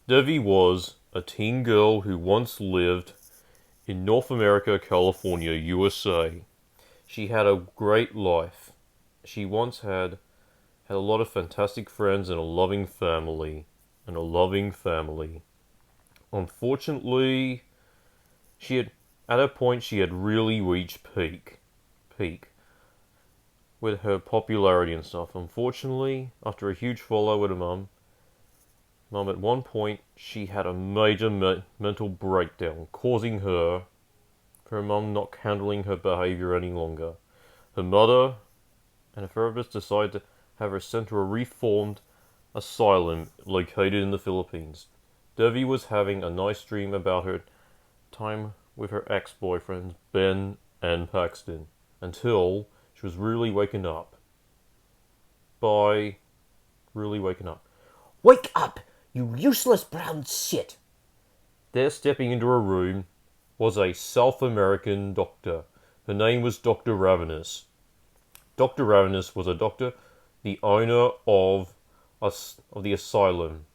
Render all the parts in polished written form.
Devi was a teen girl who once lived in North America, California, USA. She had a great life. She once had a lot of fantastic friends and a loving family. And a loving family. Unfortunately, she had at a point she had really reached peak with her popularity and stuff. Unfortunately, after a huge fallout with her mum at one point she had a major mental breakdown, causing her mum not handling her behavior any longer. Her mother and a therapist decided to have her sent to a reformed asylum located in the Philippines. Devi was having a nice dream about her time with her ex-boyfriends Ben and Paxton until she was really waken up. By really waking up. Wake up, you useless brown shit! There, stepping into her room, was a South American doctor. Her name was Dr. Ravenous. Dr. Ravenous was a doctor, the owner of the asylum,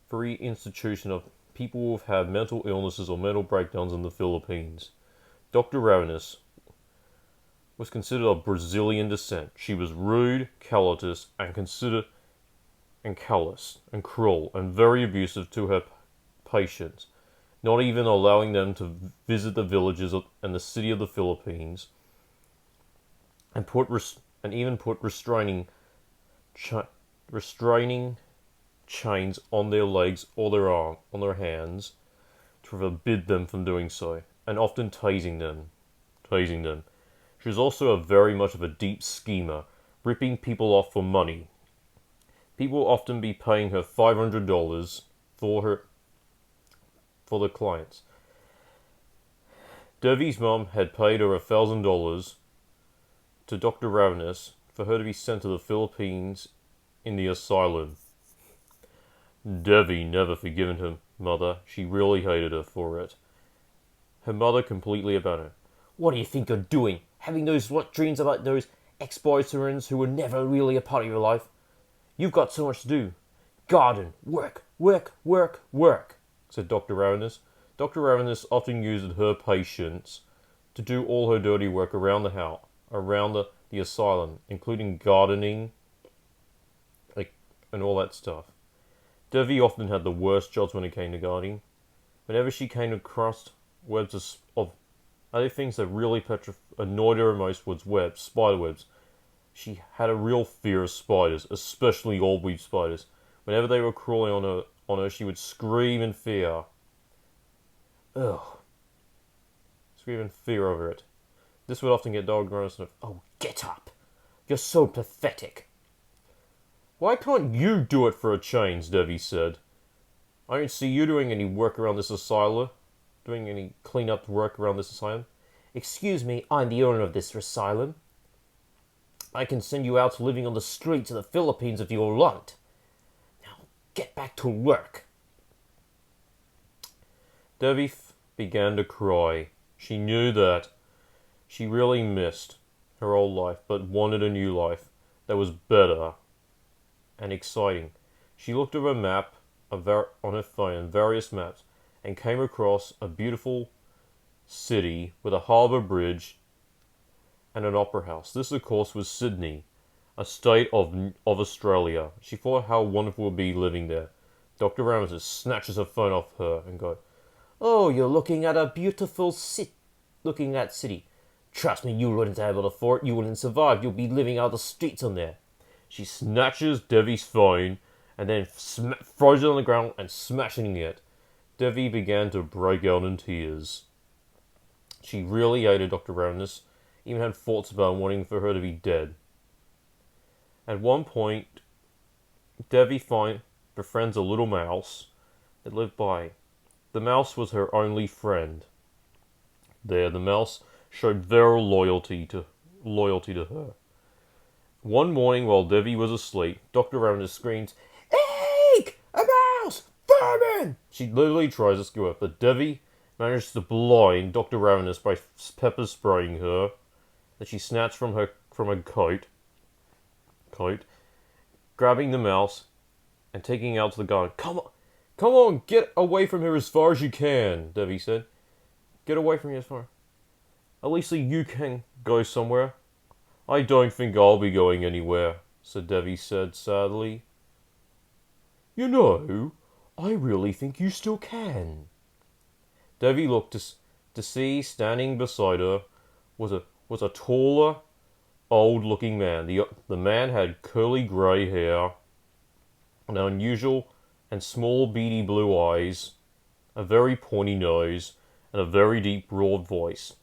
free institution of people who have had mental illnesses or mental breakdowns in the Philippines. Dr. Ravenous was considered of Brazilian descent. She was rude, callous, and cruel, and very abusive to her patients, not even allowing them to visit the villages and the city of the Philippines, and even put restraining chains on their legs or on their hands to forbid them from doing so, and often tasing them. She was also very much of a deep schemer, ripping people off for money. People will often be paying her $500 for the clients. Devi's mum had paid her $1,000 to Dr. Ravenous for her to be sent to the Philippines in the asylum. Devi never forgiven her mother. She really hated her for it. Her mother completely abandoned her. What do you think you're doing? Having those what dreams about those ex-boyfriends who were never really a part of your life? You've got so much to do. Garden, work, Said Dr. Ravenous. Dr. Ravenous often used her patients to do all her dirty work around the house, around the asylum, including gardening, and all that stuff. Devi often had the worst jobs when it came to gardening. Whenever she came across webs of other things that really annoyed her most was spider webs. She had a real fear of spiders, especially orb-weave spiders. Whenever they were crawling on her, she would scream in fear. Ugh. Scream in fear over it. This would often get Dog grown of, oh, get up. You're so pathetic. Why can't you do it for a change? Devi said. I don't see you doing any work around this asylum. Doing any clean-up work around this asylum. Excuse me, I'm the owner of this asylum. I can send you out living on the streets of the Philippines if you want. Now, get back to work. Devi began to cry. She knew that she really missed her old life, but wanted a new life that was better and exciting. She looked at a map on her phone, various maps, and came across a beautiful city with a harbour bridge and an opera house. This, of course, was Sydney, a state of Australia. She thought how wonderful it would be living there. Dr. Ramsey snatches her phone off her and goes, oh, you're looking at a beautiful city. Trust me, you wouldn't be able to afford it. You wouldn't survive. You'll be living out the streets on there. She snatches Devi's phone and then throws it on the ground and smashing it. Devi began to break out in tears. She really hated Dr. Ravenous, even had thoughts about wanting for her to be dead. At one point, Devi befriends a little mouse that lived by. The mouse was her only friend. There, the mouse showed very loyalty to her. One morning, while Devi was asleep, Dr. Ravenous screams, Eek! A mouse! Vermin! She literally tries to screw up, but Devi manages to blind Dr. Ravenous by pepper spraying her, that she snatched from her coat, grabbing the mouse and taking it out to the garden. Come on, get away from here as far as you can, Devi said. Get away from here as far. At least so you can go somewhere. I don't think I'll be going anywhere, said Devi said sadly. You know, I really think you still can. Devi looked to see standing beside her was a taller, old-looking man. The man had curly grey hair, an unusual and small beady blue eyes, a very pointy nose, and a very deep, broad voice.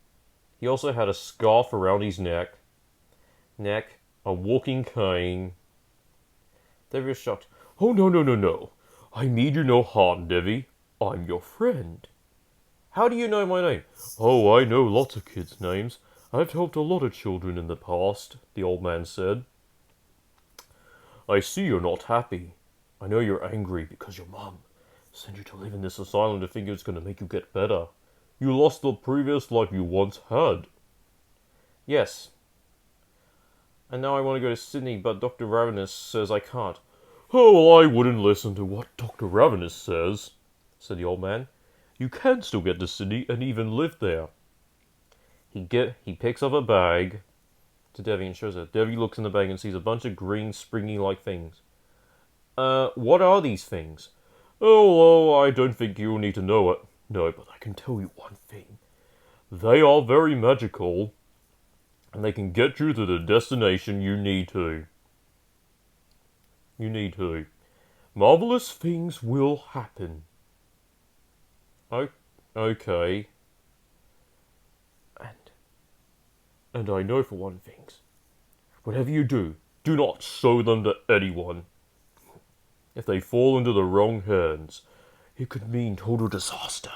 He also had a scarf around his neck, a walking cane. Devi was shocked. Oh, no, no, no, no. I mean you no harm, Devi. I'm your friend. How do you know my name? Oh, I know lots of kids' names. I've helped a lot of children in the past, the old man said. I see you're not happy. I know you're angry because your mum sent you to live in this asylum to think it's going to make you get better. You lost the previous life you once had. Yes. And now I want to go to Sydney, but Dr. Ravenous says I can't. Oh, well, I wouldn't listen to what Dr. Ravenous says, said the old man. You can still get to Sydney and even live there. He picks up a bag to Devi and shows her. Devi looks in the bag and sees a bunch of green, springy-like things. What are these things? Oh, I don't think you'll need to know it. No, but I can tell you one thing. They are very magical, and they can get you to the destination you need to. Marvelous things will happen. Okay. And I know for one thing, whatever you do, do not show them to anyone. If they fall into the wrong hands, it could mean total disaster.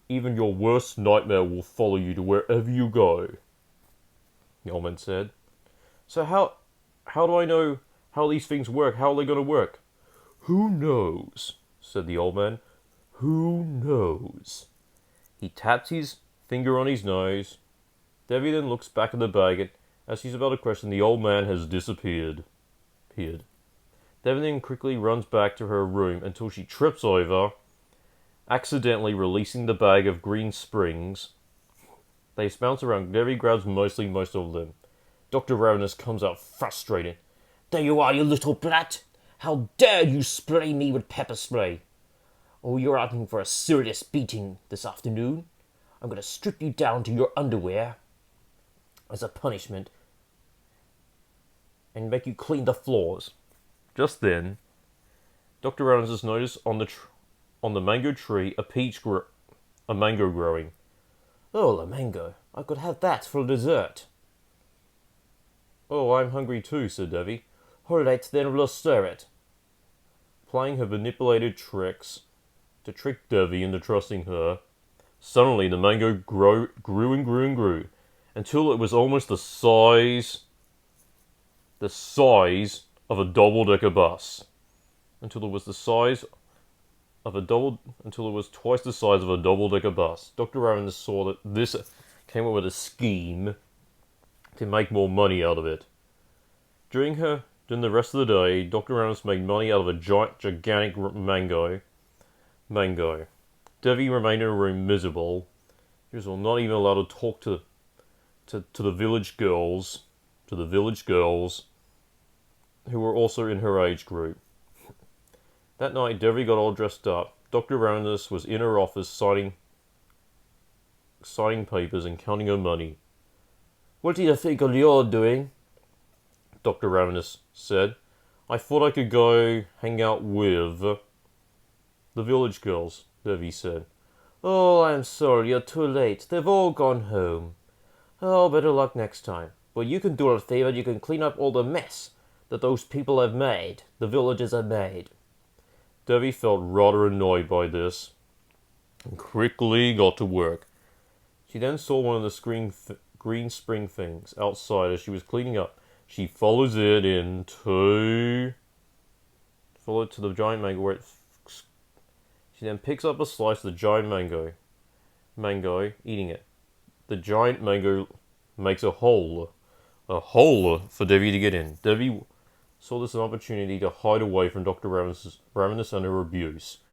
Even your worst nightmare will follow you to wherever you go, the old man said. So how do I know how these things work? How are they going to work? Who knows, said the old man. Who knows? He taps his finger on his nose. Devi then looks back at the bag, and as she's about to question, the old man has disappeared. Devi then quickly runs back to her room until she trips over, accidentally releasing the bag of green springs. They bounce around. Devi grabs most of them. Dr. Ravenous comes out frustrated. There you are, you little brat! How dare you spray me with pepper spray! Oh, you're asking for a serious beating this afternoon. I'm going to strip you down to your underwear as a punishment and make you clean the floors. Just then, Dr. Ravenous noticed on the mango tree a mango growing. Oh, a mango. I could have that for dessert. Oh, I'm hungry too, said Devi. All right, then we'll stir it. Playing her manipulated tricks to trick Devi into trusting her, suddenly the mango grew and grew and grew until it was almost the size of a double-decker bus. Until it was twice the size of a double-decker bus. Dr. Ravenous saw that this came up with a scheme to make more money out of it. During the rest of the day, Dr. Ravenous made money out of a gigantic mango. Devi remained in her room miserable. She was not even allowed to talk to the village girls, who were also in her age group. That night, Devi got all dressed up. Dr. Ravenous was in her office signing papers and counting her money. What do you think you're doing? Dr. Ravenous said. I thought I could go hang out with the village girls, Devi said. Oh, I'm sorry, you're too late. They've all gone home. Oh, better luck next time. But you can do a favor, you can clean up all the mess that those people have made, the villagers have made. Devi felt rather annoyed by this and quickly got to work. She then saw one of the green spring things outside as she was cleaning up. She followed it to the giant mango where she then picks up a slice of the giant mango, eating it. The giant mango makes a hole for Devi to get in. Devi saw this as an opportunity to hide away from Dr. Ravenous and her abuse.